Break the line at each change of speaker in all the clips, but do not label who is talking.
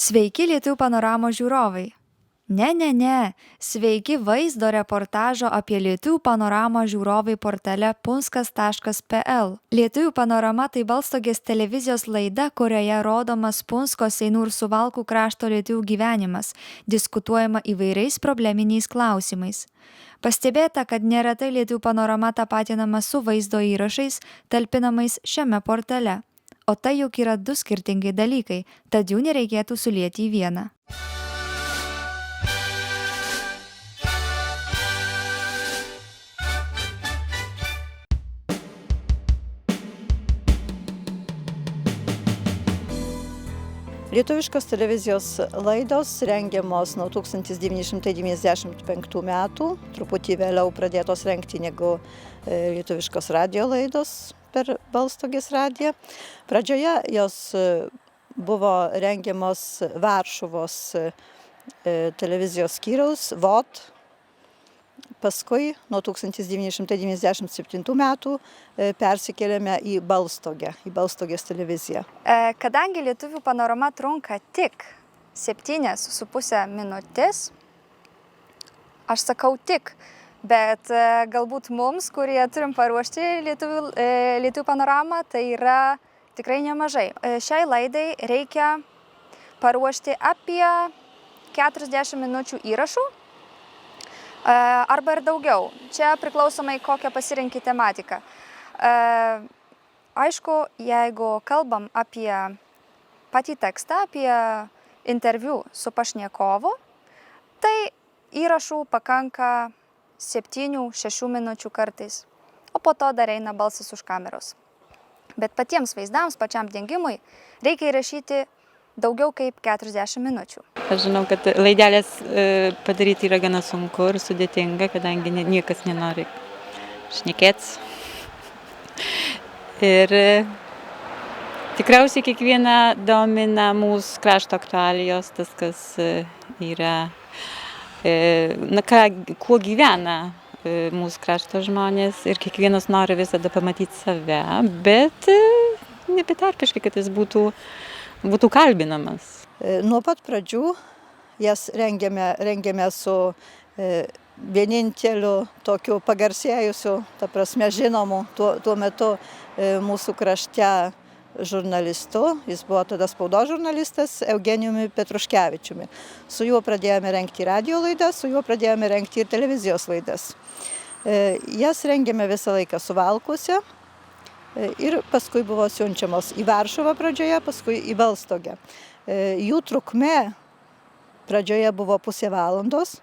Sveiki Lietuvių panoramos žiūrovai. Ne. Sveiki vaizdo reportažo apie Lietuvių panoramą žiūrovai portale punskas.pl. Lietuvių panorama tai Balstogės televizijos laida, kurioje rodomas Punsko, Seinų ir Suvalkų krašto lietuvių gyvenimas, diskutuojama įvairiais probleminiais klausimais. Pastebėta, kad neretai Lietuvių panorama tapatinama su vaizdo įrašais, talpinamais šiame portale. O tai juk yra du skirtingi dalykai, tad jų nereikėtų sulieti į vieną.
Lietuviškos televizijos laidos rengiamos nuo 1995 metų, truputį vėliau pradėtos rengti negu lietuviškos radio laidos per Balstogės radiją. Pradžioje jos buvo rengiamos Varšuvos televizijos skyriaus VOT. Paskui nuo 1997 metų persikėlėme į Balstogės televiziją.
Kadangi Lietuvių panorama trunka tik 7,5 minutės, aš sakau tik, bet galbūt mums, kurie turim paruošti Lietuvių panoramą, tai yra tikrai nemažai. Šiai laidai reikia paruošti apie 40 minučių įrašų, arba ir daugiau. Čia priklausomai kokią pasirinkti tematiką. Aišku, jeigu kalbam apie patį tekstą, apie interviu su pašnekovu, tai įrašų pakanka 7-6 minučių kartais, o po to dar eina balsas už kameros. Bet patiems vaizdams, pačiam dengimui reikia įrašyti daugiau kaip 40 minučių.
Aš žinau, kad laidelės padaryti yra gana sunku ir sudėtinga, kadangi niekas nenori šnekėti. Ir tikriausiai kiekvieną domina mūsų krašto aktualijos, tas, kas yra, kuo gyvena mūsų krašto žmonės ir kiekvienas nori visada pamatyti save, bet nebetarpiškai, kad jis būtų kalbinamas.
Nuo pat pradžių jas rengėme su vieninteliu tokiu pagarsėjusiu, ta prasme žinomu tuo metu mūsų krašte žurnalistu. Jis buvo tada spaudos žurnalistas Eugenijumi Petruškevičiumi. Su juo pradėjome rengti radio laidas, su juo pradėjome rengti ir televizijos laidas. Jas rengėme visą laiką Suvalkuose. Ir paskui buvo siunčiamos į Varšuvą pradžioje, paskui į Balstogę. Jų trukmė pradžioje buvo pusė valandos,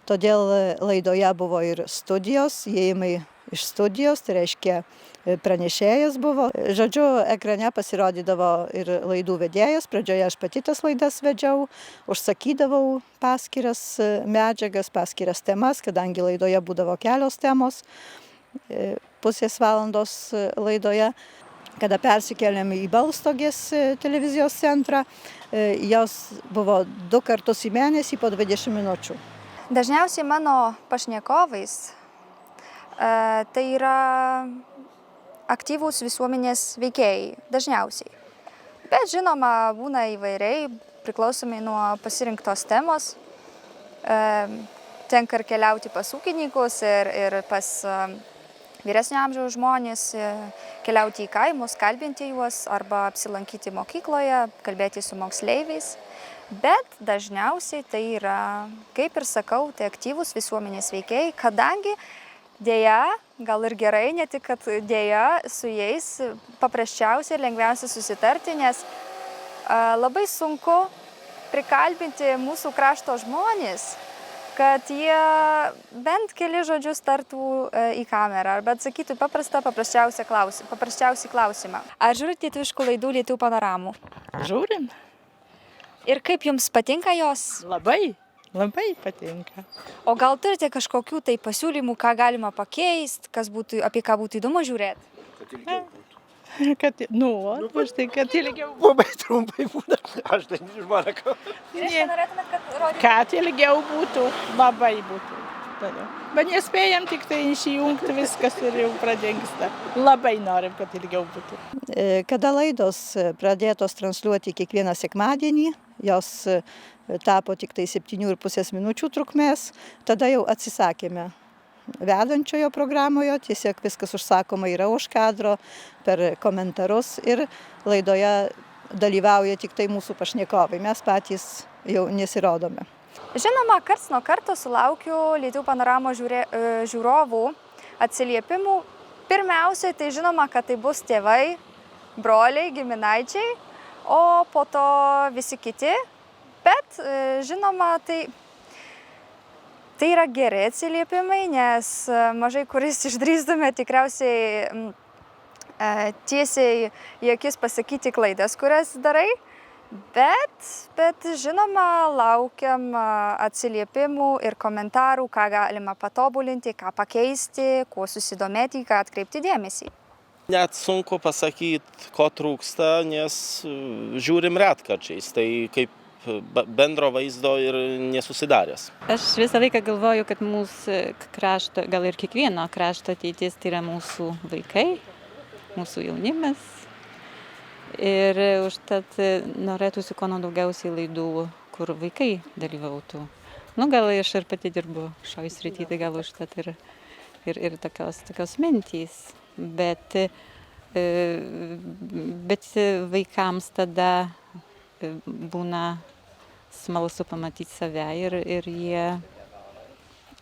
todėl laidoje buvo ir studijos, įėjimai iš studijos, tai reiškia pranešėjas buvo. Žodžiu, ekrane pasirodydavo ir laidų vedėjas, pradžioje aš pati tas laidas vedžiau, užsakydavau paskiras medžiagas, paskiras temas, kadangi laidoje būdavo kelios temos. Pusės valandos laidoje, kada persikėlėme į Balstogės televizijos centrą, jos buvo 2 kartus į mėnesį po 20 minučių.
Dažniausiai mano pašnekovais tai yra aktyvūs visuomenės veikėjai, dažniausiai. Bet žinoma, būna įvairiai, priklausomai nuo pasirinktos temos. Tenka ir keliauti pas ūkininkus ir pas vyresnio amžiaus žmonės, keliauti į kaimus, kalbinti juos arba apsilankyti mokykloje, kalbėti su moksleiviais. Bet dažniausiai tai yra, kaip ir sakau, tai aktyvūs visuomenės veikėjai, kadangi dėja, gal ir gerai, ne tik kad dėja, su jais paprasčiausiai ir lengviausia susitarti, nes labai sunku prikalbinti mūsų krašto žmonės, kad jie bent keli žodžius tartų į kamerą arba atsakytų paprasčiausią klausimą. Ar žiūrite lietuviškų laidų Lietuvių panoramų?
Žiūrim.
Ir kaip jums patinka jos?
Labai patinka.
O gal turite kažkokių tai pasiūlymų, ką galima pakeisti, apie ką būtų įdomu žiūrėti?
Kad ilgiau.
Labai trumpai būna. Aš tai žmonę kalbu.
Norėtumėt, kad rodytų?
Kad ilgiau būtų, labai būtų. toliau. Bet nespėjam tik tai išjungti viskas ir jau pradingsta. Labai norim, kad ilgiau būtų.
Kada laidos pradėtos transliuoti kiekvieną sekmadienį, jos tapo tik tai 7,5 minučių trukmės, tada jau atsisakėme vedančiojo programoje, tiesiog viskas užsakoma yra už kadro per komentarus ir laidoje dalyvauja tik tai mūsų pašnekovai, mes patys jau nesirodome.
Žinoma, karts nuo karto sulaukiu Lietuvių panoramos žiūrovų atsiliepimų. Pirmiausiai, tai žinoma, kad tai bus tėvai, broliai, giminaičiai, o po to visi kiti. Bet, žinoma, tai yra geri atsiliepimai, nes mažai kuris išdrįstume tikriausiai tiesiai į akis pasakyti klaidas, kurias darai. Bet žinoma, laukiam atsiliepimų ir komentarų, ką galima patobulinti, ką pakeisti, kuo susidomėti, ką atkreipti dėmesį.
Net sunku pasakyti, ko trūksta, nes žiūrim retkarčiais. Tai kaip bendro vaizdo ir nesusidaręs.
Aš visą laiką galvoju, kad mūsų krašto, gal ir kiekvieno krašto ateitis tai yra mūsų vaikai, mūsų jaunimas. Ir užtat norėtųsi kuo daugiausiai laidų, kur vaikai dalyvautų. Gal aš ir pati dirbu šioje srityje, tai gal užtat ir tokios mintys. Bet vaikams tada būna smalsu pamatyti save ir jie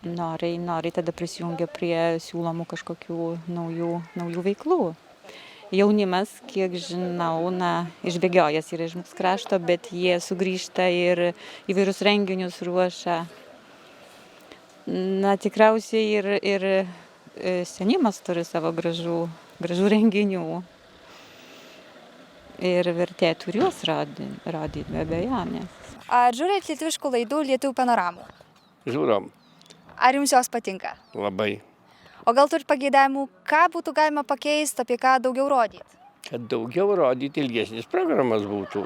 noriai tada prisijungia prie siūlomų kažkokių naujų veiklų. Jaunimas, kiek žinau, išbėgiojęs yra iš mūsų krašto, bet jie sugrįžta ir įvairius renginius ruošia. Tikriausiai ir senimas turi savo gražių renginių. Ir vertėtų ir juos rodyti, be abejonės.
Ar žiūrėt lietuviškų laidų Lietuvių panoramų?
Žiūrom.
Ar jums jos patinka?
Labai.
O gal turit pageidavimų, ką būtų galima pakeisti, apie ką daugiau rodyti?
Kad daugiau rodyti, ilgesnis programas būtų.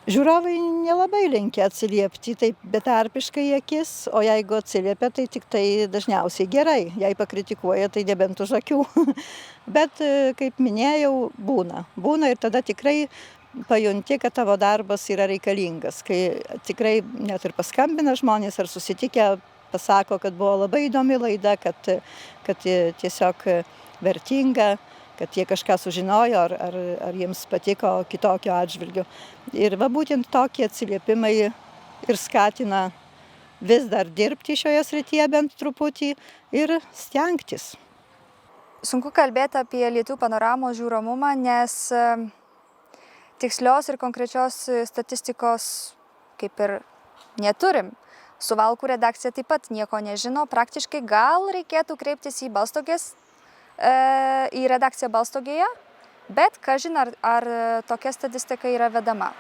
Žiūrovai nelabai linkia atsiliepti taip betarpiškai į akis, o jeigu atsiliepia, tai tik tai dažniausiai gerai. Jei pakritikuoja, tai nebent už akių. Bet, kaip minėjau, būna ir tada tikrai pajunti, kad tavo darbas yra reikalingas. Kai tikrai net ir paskambina žmonės ar susitikę, pasako, kad buvo labai įdomi laida, kad tiesiog vertinga, kad jie kažką sužinojo ar jiems patiko kitokio atžvilgiu. Ir būtent tokie atsiliepimai ir skatina vis dar dirbti šioje srityje bent truputį ir stengtis.
Sunku kalbėti apie Lietuvių panoramos žiūromumą, nes tikslios ir konkrečios statistikos kaip ir neturim. Suvalkų redakcija taip pat nieko nežino. Praktiškai gal reikėtų kreiptis į redakciją Balstogėje, bet kažin ar tokia statistika yra vedama.